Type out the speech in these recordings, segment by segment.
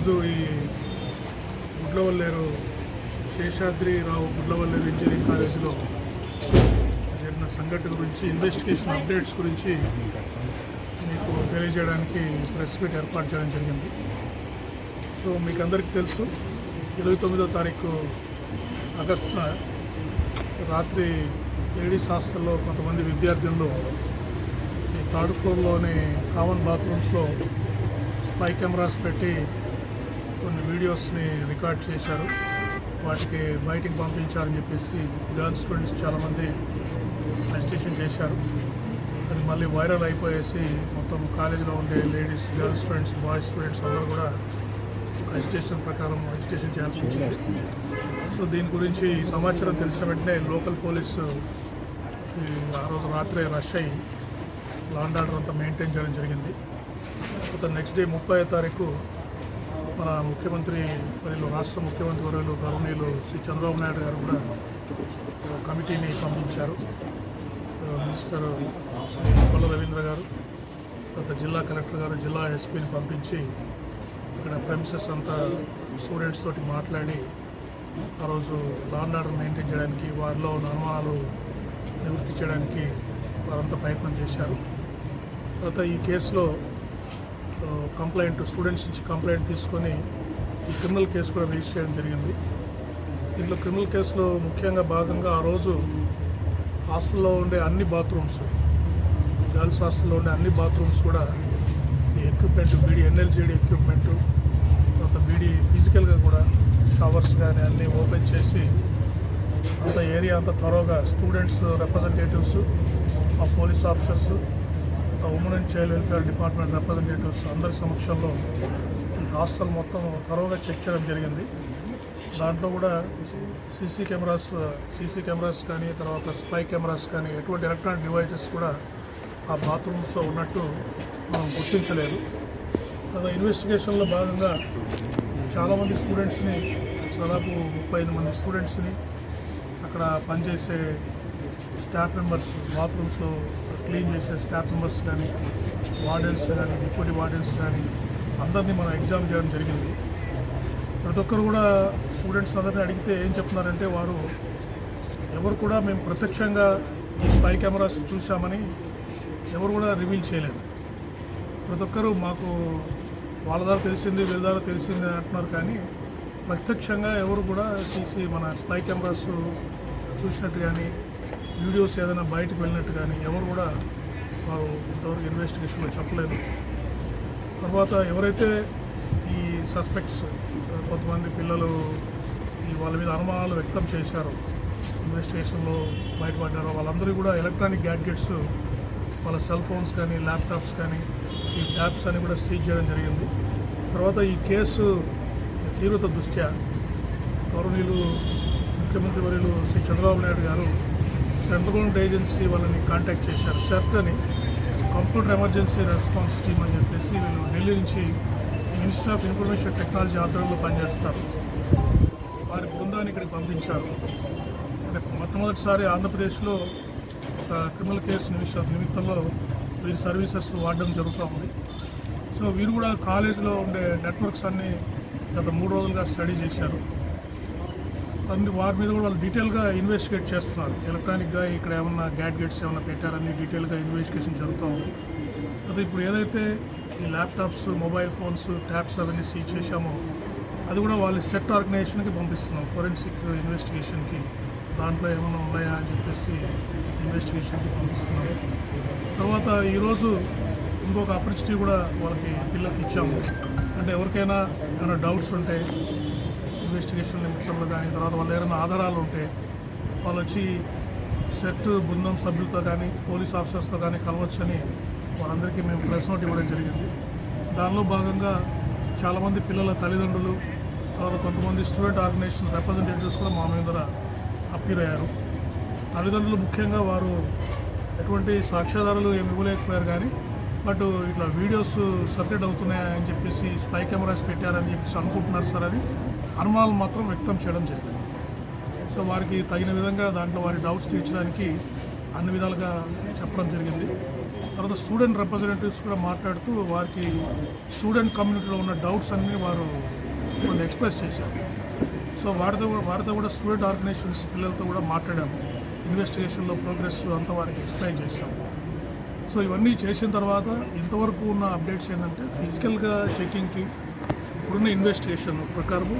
ఈరోజు ఈ గుడ్లవల్లేరు శేషాద్రిరావు గుడ్లవల్లేరు ఇంజనీరింగ్ కాలేజీలో జరిగిన సంఘటన గురించి ఇన్వెస్టిగేషన్ అప్డేట్స్ గురించి మీకు తెలియజేయడానికి ప్రెస్ మీట్ ఏర్పాటు చేయడం జరిగింది. సో మీకు అందరికీ తెలుసు 29వ తారీఖు ఆగస్టున రాత్రి లేడీస్ హాస్టల్లో కొంతమంది విద్యార్థులు ఈ థర్డ్ ఫ్లోర్లోని కామన్ బాత్రూమ్స్లో స్పై కెమెరాస్ పెట్టి కొన్ని వీడియోస్ని రికార్డ్ చేశారు. వాటికి బయటికి పంపించారని చెప్పేసి గర్ల్స్ స్టూడెంట్స్ చాలామంది అజిటేషన్ చేశారు. అది మళ్ళీ వైరల్ అయిపోయేసి మొత్తం కాలేజీలో ఉండే ladies, girls students, boys students అందరూ కూడా అజిటేషన్ ప్రకారం అజిటేషన్ చేయాల్సి వచ్చింది. సో దీని గురించి సమాచారం తెలిసిన వెంటనే లోకల్ పోలీసు ఆ రోజు రాత్రి రష్ అయ్యి లా అండ్ ఆర్డర్ అంతా మెయింటైన్ చేయడం జరిగింది. తర్వాత నెక్స్ట్ డే 30వ తారీఖు మన ముఖ్యమంత్రి మరియు రాష్ట్ర ముఖ్యమంత్రి వర్యులు గవర్నీయులు శ్రీ చంద్రబాబు నాయుడు గారు కూడా కమిటీని పంపించారు. మినిస్టర్ శ్రీ కొల్ల రవీంద్ర గారు, తర్వాత జిల్లా కలెక్టర్ గారు, జిల్లా ఎస్పీని పంపించి ఇక్కడ ప్రెమిసెస్ అంతా స్టూడెంట్స్ తోటి మాట్లాడి ఆ రోజు లా అండ్ ఆర్డర్ మెయింటైన్ చేయడానికి, వారిలో ఉన్న అనుమానాలు నివృత్తి చేయడానికి వారంతా ప్రయత్నం చేశారు. తర్వాత ఈ కేసులో స్టూడెంట్స్ నుంచి కంప్లైంట్ తీసుకొని ఈ క్రిమినల్ కేసు కూడా రిజిస్టర్ చేయడం జరిగింది. దీంట్లో క్రిమినల్ కేసులో ముఖ్యంగా భాగంగా ఆ రోజు హాస్టల్లో ఉండే అన్ని బాత్రూమ్స్, గర్ల్స్ హాస్టల్లో ఉండే అన్ని బాత్రూమ్స్ కూడా ఈ ఎక్విప్మెంట్, బీడీ ఎన్ఎల్జీడీ ఎక్విప్మెంటు, తర్వాత బీడీ ఫిజికల్గా కూడా షవర్స్ కానీ అన్నీ ఓపెన్ చేసి అంత ఏరియా అంతా త్వరగా స్టూడెంట్స్ రిప్రజెంటేటివ్స్, ఆ police officers, women and child welfare department representatives అందరి సమక్షంలో ఈ హాస్టల్ మొత్తం త్వరగా చెక్ చేయడం జరిగింది. దాంట్లో కూడా సీసీ కెమెరాస్ కానీ, తర్వాత స్పై కెమెరాస్ కానీ, ఎటువంటి ఎలక్ట్రానిక్ డివైసెస్ కూడా ఆ బాత్రూమ్స్లో ఉన్నట్టు మనం గుర్తించలేదు. తర్వాత ఇన్వెస్టిగేషన్లో భాగంగా చాలామంది స్టూడెంట్స్ని, దాదాపు 35 మంది స్టూడెంట్స్ని, అక్కడ పనిచేసే స్టాఫ్ మెంబర్స్, బాత్రూమ్స్లో క్లీన్ చేసే స్టాఫ్ మెంబర్స్ కానీ, వార్డెన్స్ కానీ, డిప్యూటీ వార్డెన్స్ కానీ అందరినీ మనం ఎగ్జామ్ చేయడం జరిగింది. ప్రతి ఒక్కరు కూడా స్టూడెంట్స్ అందరినీ అడిగితే ఏం చెప్తున్నారంటే, వారు ఎవరు కూడా మేము ప్రత్యక్షంగా ఈ స్పై కెమెరాస్ చూసామని ఎవరు కూడా రివీల్ చేయలేదు. ప్రతి ఒక్కరు మాకు వాళ్ళ ద్వారా తెలిసింది, వీళ్ళ ద్వారా తెలిసింది అంటున్నారు, కానీ ప్రత్యక్షంగా ఎవరు కూడా మన స్పై కెమెరాస్ చూసినట్టు కానీ, వీడియోస్ ఏదైనా బయటకు వెళ్ళినట్టు కానీ ఎవరు కూడా వారు ఇంతవరకు ఇన్వెస్టిగేషన్లో చెప్పలేదు. తర్వాత ఎవరైతే ఈ సస్పెక్ట్స్, కొంతమంది పిల్లలు వాళ్ళ మీద అనుమానాలు వ్యక్తం చేశారో, ఇన్వెస్టిగేషన్లో బయటపడ్డారో, వాళ్ళందరూ కూడా ఎలక్ట్రానిక్ గ్యాడ్జెట్స్, వాళ్ళ సెల్ ఫోన్స్ కానీ, ల్యాప్టాప్స్ కానీ, ఈ ట్యాబ్స్ అని కూడా సీజ్ చేయడం జరిగింది. తర్వాత ఈ కేసు తీవ్రత దృష్ట్యా గౌరవనీయులు ముఖ్యమంత్రి వర్యులు శ్రీ చంద్రబాబు నాయుడు గారు సెంట్రల్ గవర్నమెంట్ ఏజెన్సీ వాళ్ళని కాంటాక్ట్ చేశారు. సెర్ట్ అని, కంప్యూటర్ ఎమర్జెన్సీ రెస్పాన్స్ టీమ్ అని చెప్పేసి, వీళ్ళు ఢిల్లీ నుంచి మినిస్ట్రీ ఆఫ్ ఇన్ఫర్మేషన్ టెక్నాలజీ ఆధ్వర్యంలో పనిచేస్తారు. వారి బృందాన్ని ఇక్కడికి పంపించారు. అంటే మొట్టమొదటిసారి ఆంధ్రప్రదేశ్లో ఒక క్రిమినల్ కేసు నిమిత్తంలో వీరి సర్వీసెస్ వాడడం జరుగుతూ ఉంది. సో వీరు కూడా కాలేజీలో ఉండే నెట్వర్క్స్ అన్నీ గత 3 రోజులుగా స్టడీ చేశారు. వారి మీద కూడా వాళ్ళు డీటెయిల్గా ఇన్వెస్టిగేట్ చేస్తున్నారు. ఎలక్ట్రానిక్గా ఇక్కడ ఏమన్నా గ్యాడ్జెట్స్ ఏమైనా పెట్టారని డీటెయిల్గా ఇన్వెస్టిగేషన్ జరుగుతూ ఉంది. అది ఇప్పుడు ఏదైతే ఈ ల్యాప్టాప్స్, మొబైల్ ఫోన్స్, ట్యాబ్స్ అవన్నీ సీజ్ చేశామో అది కూడా వాళ్ళ సెట్ ఆర్గనైజేషన్కి పంపిస్తున్నాం, ఫోరెన్సిక్ ఇన్వెస్టిగేషన్కి. దాంట్లో ఏమైనా ఉన్నాయా అని చెప్పేసి ఇన్వెస్టిగేషన్కి పంపిస్తున్నాము. తర్వాత ఈరోజు ఇంకొక ఆపర్చునిటీ కూడా పిల్లలకి ఇచ్చాము. అంటే ఎవరికైనా ఏమైనా డౌట్స్ ఉంటే ఇన్వెస్టిగేషన్ నిమిత్తంలో కానీ, తర్వాత వాళ్ళు ఏమైనా ఆధారాలు ఉంటే వాళ్ళు వచ్చి సెట్ బృందం సభ్యులతో కానీ, పోలీస్ ఆఫీసర్స్తో కానీ కలవచ్చని వాళ్ళందరికీ మేము ప్రెస్ నోట్ ఇవ్వడం జరిగింది. దానిలో భాగంగా చాలామంది పిల్లల తల్లిదండ్రులు, తర్వాత కొంతమంది స్టూడెంట్ ఆర్గనైజేషన్ రిప్రజెంటేటివ్స్ కూడా మా మీద అప్పీర్ అయ్యారు. తల్లిదండ్రులు ముఖ్యంగా వారు ఎటువంటి సాక్ష్యాధారాలు ఏమి ఇవ్వలేకపోయారు, కానీ బట్ ఇట్లా వీడియోస్ సర్క్యులేట్ అవుతున్నాయని చెప్పేసి స్పై కెమెరాస్ పెట్టారని చెప్పేసి అనుకుంటున్నారు సార్ అని అనుమానాలు మాత్రం వ్యక్తం చేయడం జరిగింది. సో వారికి తగిన విధంగా దాంట్లో వారి డౌట్స్ తీర్చడానికి అన్ని విధాలుగా చెప్పడం జరిగింది. తర్వాత స్టూడెంట్ రిప్రజెంటేటివ్స్ కూడా మాట్లాడుతూ వారికి స్టూడెంట్ కమ్యూనిటీలో ఉన్న డౌట్స్ అన్నీ వారు కొన్ని ఎక్స్ప్రెస్ చేశారు. సో వారితో కూడా స్టూడెంట్ ఆర్గనైజేషన్స్ పిల్లలతో కూడా మాట్లాడాము. ఇన్వెస్టిగేషన్లో ప్రోగ్రెస్ అంతా వారికి ఎక్స్ప్లెయిన్ చేశాము. సో ఇవన్నీ చేసిన తర్వాత ఇంతవరకు ఉన్న అప్డేట్స్ ఏంటంటే ఫిజికల్గా చెకింగ్కి ఇప్పుడున్న ఇన్వెస్టిగేషన్ ప్రకారం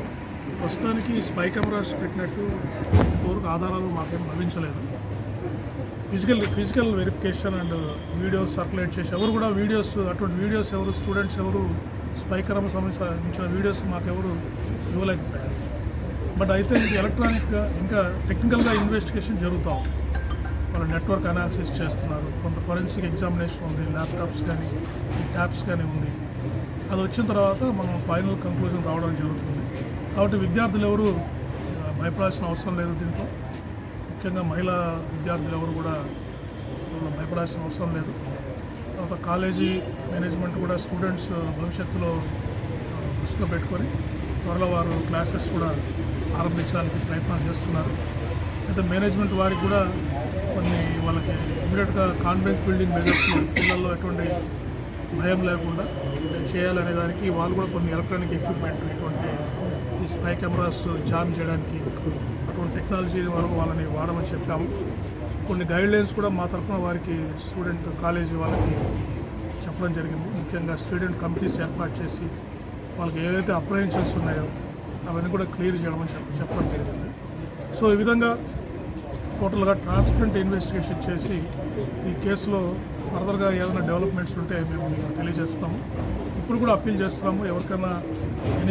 ప్రస్తుతానికి స్పై కెమెరాస్ పెట్టినట్టు ఇంతవరకు ఆధారాలు మాకేం లభించలేదు. Physical verification and videos circulate చేసి ఎవరు కూడా అటువంటి వీడియోస్ ఎవరు స్టూడెంట్స్ ఎవరు స్పై కెమెరా సంబంధించిన వీడియోస్ మాకెవరు ఇవ్వలేకపోయారు. బట్ అయితే ఇది ఎలక్ట్రానిక్గా ఇంకా టెక్నికల్గా ఇన్వెస్టిగేషన్ జరుగుతూ ఉంది. వాళ్ళు నెట్వర్క్ అనాలిసిస్ చేస్తున్నారు. కొంత ఫోరెన్సిక్ ఎగ్జామినేషన్ ఉంది, ల్యాప్టాప్స్ కానీ ట్యాబ్స్ కానీ ఉంది. అది వచ్చిన తర్వాత మనం ఫైనల్ కంక్లూజన్ రావడం జరుగుతుంది. కాబట్టి విద్యార్థులు ఎవరు భయపడాల్సిన అవసరం లేదు. దీంట్లో ముఖ్యంగా మహిళా విద్యార్థులు ఎవరు కూడా భయపడాల్సిన అవసరం లేదు. తర్వాత కాలేజీ మేనేజ్మెంట్ కూడా స్టూడెంట్స్ భవిష్యత్తులో దృష్టిలో పెట్టుకొని త్వరలో వారు క్లాసెస్ కూడా ఆరంభించడానికి ప్రయత్నాలు చేస్తున్నారు. అయితే మేనేజ్మెంట్ వారికి కూడా కొన్ని వాళ్ళకి ఇమీడియట్గా కాన్ఫిడెన్స్ బిల్డింగ్ మెజర్స్ పిల్లల్లో ఎటువంటి భయం లేకుండా చేయాలనే దానికి వాళ్ళు కూడా కొన్ని ఎలక్ట్రానిక్ ఎక్విప్మెంట్ ఇటువంటి ఈ స్పై కెమెరాస్ జామ్ చేయడానికి అటువంటి టెక్నాలజీ వరకు వాళ్ళని వాడమని చెప్పాము. కొన్ని గైడ్లైన్స్ కూడా మా తరఫున వారికి స్టూడెంట్ కాలేజీ వాళ్ళకి చెప్పడం జరిగింది. ముఖ్యంగా స్టూడెంట్ కమిటీస్ ఏర్పాటు చేసి వాళ్ళకి ఏవైతే అప్రహెన్షన్స్ ఉన్నాయో అవన్నీ కూడా క్లియర్ చేయడం చెప్పడం జరిగింది. సో ఈ విధంగా టోటల్గా ట్రాన్స్పరెంట్ ఇన్వెస్టిగేషన్ చేసి ఈ కేసులో ఫర్దర్గా ఏదైనా డెవలప్మెంట్స్ ఉంటే మేము మీకు తెలియజేస్తాము. ఇప్పుడు కూడా అప్పీల్ చేస్తున్నాము ఎవరికైనా